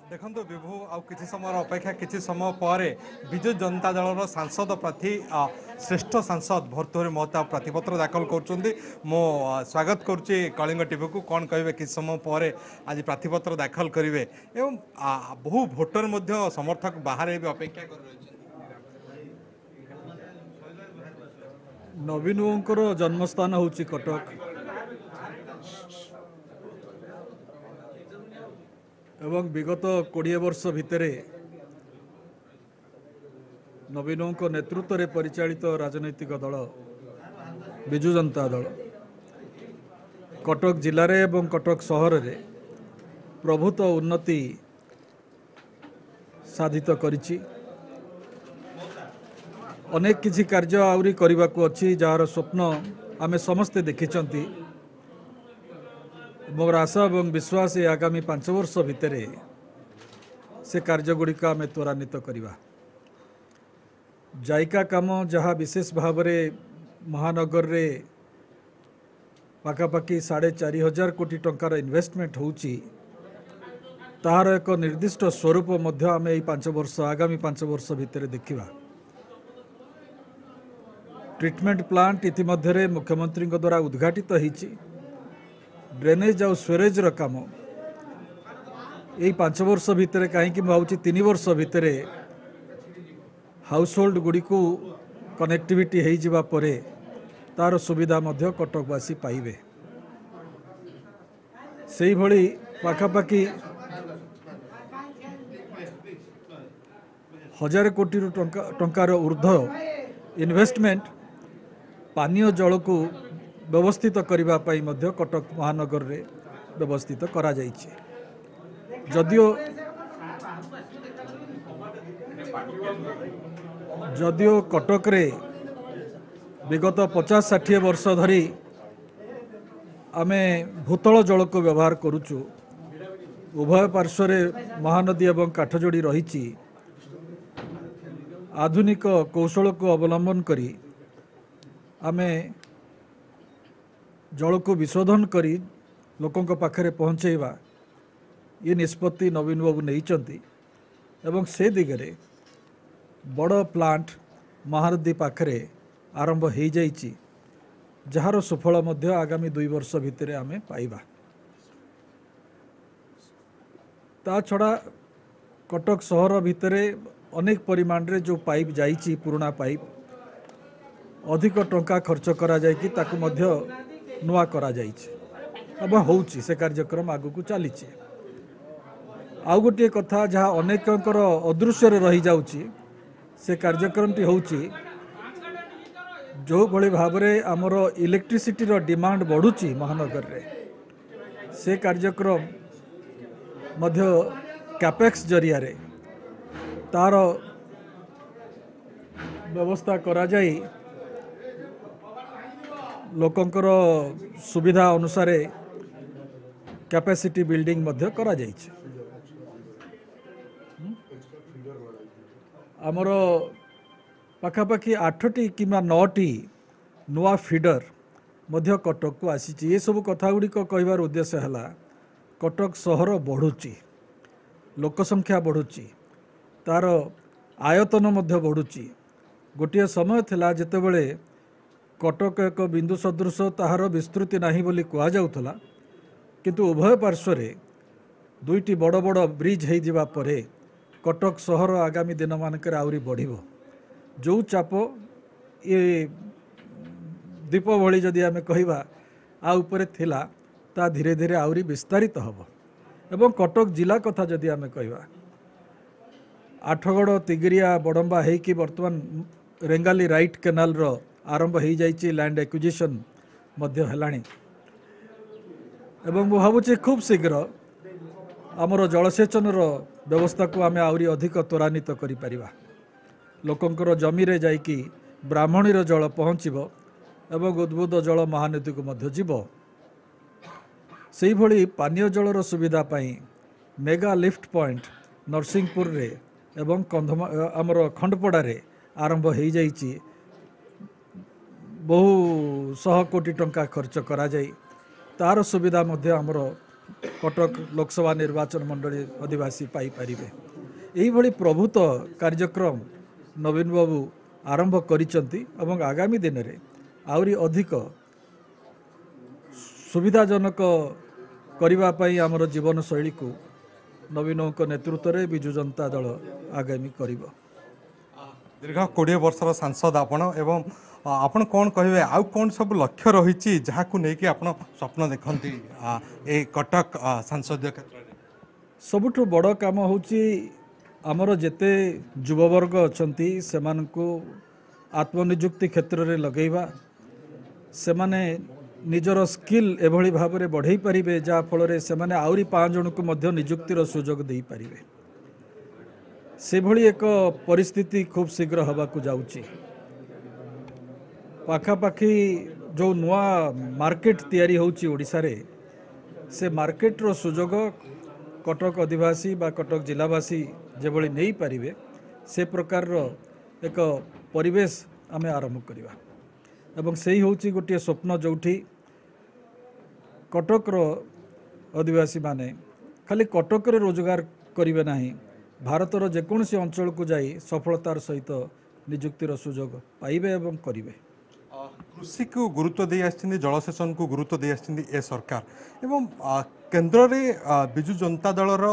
देखो विभु आउ किसी समय अपेक्षा किसी समय पर विजु जनता दल सांसद प्रार्थी श्रेष्ठ सांसद भर्तृहरि महता प्रार्थीपत्र दाखल कर स्वागत करुच्ची कलिंग टीवी को कौन कहे किसी समय पर आज प्रार्थीपत्र दाखल करेंगे एवं बहु भोटर समर्थक बाहर भी अपेक्षा कर नवीनकर जन्मस्थान हूँ कटक एवं विगत 20 वर्ष भितर नवीनों नेतृत्व में परिचालित राजनैतिक दल विजु जनता दल कटक जिले में एवं कटक सहर में प्रभुत उन्नति साधित करिछि। अनेक किछि कार्य आउरी करने को अच्छी जार स्वप्न आमे समस्ते देखिछंती। मोर आशा और विश्वास ये आगामी 5 वर्ष भितर से कार्यगुड़िक आम त्वरान्वित करवा। जायका काम जहाँ विशेष भाव में महानगर रे पाखापाखि 4,500 कोटी टंकार इन्वेस्टमेंट होउची तार एक निर्दिष्ट स्वरूप मध्य आम 5 वर्ष आगामी 5 वर्ष भितर देखा। ट्रीटमेंट प्लांट इतिमध्य मुख्यमंत्री द्वारा उद्घाटित होईची। ड्रेनेज और स्वेरेज काम यही 5 वर्ष भितर कहीं भावुँ 3 वर्ष भितर हाउस होल्ड गुड़ी को कनेक्टिविटी हो जावा परे तार सुविधा मध्य कटकवासी पाइबे। से भली पाखापाखि 1000 कोटी टंकार ऊर्ध्व इन्वेस्टमेंट पानीय जल को व्यवस्थित करने मध्य कटक महानगर रे व्यवस्थित करा जाइछे। जदियो कटक रे विगत 50-60 वर्ष धरी आमे भूतल जल को व्यवहार करुचु। उभय पार्श्व महानदी एवं काठजोड़ी रही आधुनिक कौशल को अवलंबन करी आमे जल को विशोधन करी लोकों पाखरे पहुँचेवा ये निष्पत्ति नवीन बाबू नहीं एवं से दिगरे बड़ प्लांट महानदी पाखरे आरंभ हो जाइछि जार सुफल मध्य आगामी 2 वर्ष भितर आमे पाइबा। ता छड़ा कटक सहर भितर अनेक परिमाण रे जो पाइप जाइछि पुराना पाइप अधिक टंका खर्च करा जायकि ताकु मध्य नुआ करा जाइछि अब होउछि से कार्यक्रम आगु को चलीछि। आउ गोटे कथा जहाँ अनेकंकर अदृश्य रही जाउछि से कार्यक्रमटी होउछि जो भली भाव में आमर इलेक्ट्रिसिटी रो डिमांड बढ़ुछि महानगर रे से कार्यक्रम मध्य कैपेक्स जरिया रे तार व्यवस्था करा जाई लोकंकर सुविधा अनुसार कैपेसिटी बिल्डिंग मध्य करा जाइछे। आमर पाखापाखि 8टी कि 9टी नुआ फीडर मध्य कटक को आसी। ये सब कथा गुड़िक कहबार उद्देश्य है कटक सहर बढ़ुची लोक संख्या बढ़ुची तार आयतन मध्य बढ़ुची। गोटे समय थिला जेतेबेले कटक एक बिंदु सदृश ताहार विस्तृति नाही बोली कहा जाउथला किंतु उभय पार्श्व 2टी बड़ बड़ ब्रिज हो जावा परे कटक सहर आगामी दिन मानक आउरी बढ़िबो। जो चाप ये दीप भली जदि आमे कहिबा आ उपरे थिला ता धीरे धीरे आउरी विस्तारित हबो। एवं कटक जिला कथा जदि आमे कहिबा आठगड़ तिगिरिया बड़म्बा हेकी वर्तमान रेंगाली राइट केनाल रो आरंभ हो जाइए लैंड एक्विजिशन मध्य हेलाणी एवं भावुचे खूब शीघ्र आमर जलसेचन व्यवस्था को आमे आउरी अधिक त्वरान्वित करि परिबा। लोकंकर जमी रे जाइकी ब्राह्मणीर जल पहुँचब एवं उद्भूत जल महानदी को मध्य जीव। से भली पानीय जलर सुविधा पाई मेगा लिफ्ट पॉइंट नरसिंहपुर रे एवं आमर खंडपड़ा रे आरंभ हो जाइए। बहु 100 कोटी टंका खर्च करा जाई तार सुविधा मध्य आमर कटक लोकसभा निर्वाचन मंडली अधिवासी पाई पारिबे। एही भली प्रभुत्व कार्यक्रम नवीन बाबू आरंभ करिसंती एवं आगामी दिन में आउरी अधिक सुविधाजनक करिबा पई हमर जीवन शैली को नवीनों नेतृत्व में विजु जनता दल आगामी करिबो। दीर्घ 20 वर्षर सांसद आपण एवं आपण कौन कहे आउ कौन सब लक्ष्य रही जहाँ को लेकिन आप स्वप्न देखती ए कटक सांसदीय क्षेत्र में सबुठ बड़ काम होची आमर जेते युववर्ग अछंती सेमानकु आत्मनिजुक्ति क्षेत्र में लगेवा सेमाने निजर स्किल एभली भाव में बढ़ई पारिबे जहाँ फल से आउरी 5 जन को मध्य निजुक्तिर सुजोग दे पारिबे। से भली एक परिस्थिति खूब शीघ्र हवाकू जाउची। पाखापाखि जो नुआ मार्केट तैयारी होची ओडिशा रे से मार्केट रो सुजोग कटक अधिवासी बा कटक जिलावासी जेभली नहीं पारिबे से प्रकार रो एक परिवेश आमे आरंभ करिबा एवं सेही होची गोटे स्वप्न जोठी कटक रो आदिवासी माने खाली कटक रे रोजगार करिवे नाही भारत रो जेकोसी अंचल को जाई सफलतार सहित निजुक्तिर सुजोग पाइबे एवं करिवे। कृषि को गुरुत्व दे आछिन जलसेचन को गुरुत्व दे आछिन ए सरकार एवं केंद्र रे बिजु जनता दलर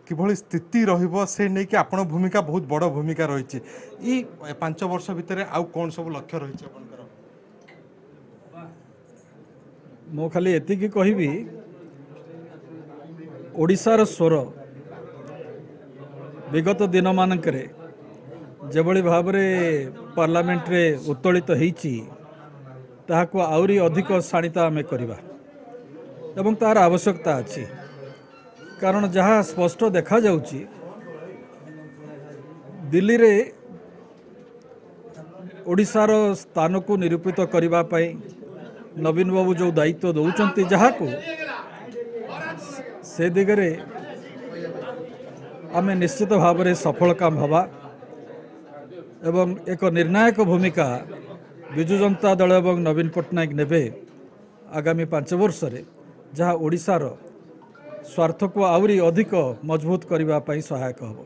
किभली स्थिति रहिबो से नै कि आपण भूमिका बहुत बड़ भूमिका रही ई 5 वर्ष भितर आउ कौन सब लक्ष्य रही आपनकर मो खाली एतिकी कहिबी ओडिशार स्वर विगत दिन मानकरे जेभली भाव में पार्लियामेंट रे उत्तोलित होईची ताहाको आउरी अधिक शाणिता आमे करिबा एवं तार आवश्यकता अछि कारण जहाँ स्पष्ट देखा जाउची दिल्ली रे ओडिशार स्थान को निरूपित करिबा पई नवीन बाबू जो दायित्व दौरान जहाँ को से दिगरे आमे निश्चित भाव में सफल काम हवा एवं एक निर्णायक भूमिका विजु जनता दल एवं नवीन पट्टनायक नेबे आगामी 5 वर्ष रे जहाँ ओडिशार स्वार्थ को आउरी अधिक मजबूत करने पाई सहायक हो।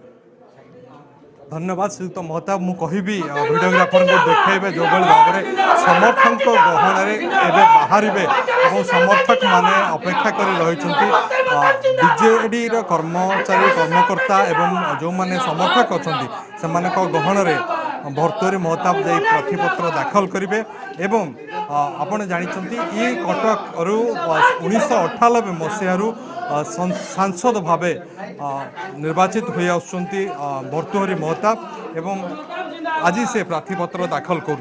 धन्यवाद श्रीयुक्त महताब मु कहबी भिडियोग्राफर को देखेबे जो भाव में समर्थक गहन बाहर और समर्थक माने अपेक्षा कर रही बीजेडी कर्मचारी कर्मकर्ता एवं जो माने समर्थक अच्छा गहन भर्तुरी महताब जाई प्रार्थीपत्र दाखल करेंगे एवं आपण जानते ये कटक 1998 मसीह सांसद भावे निर्वाचित हुई आसुंती भर्तुहरी महताब एवं आज से प्रार्थीपत्र दाखल कर।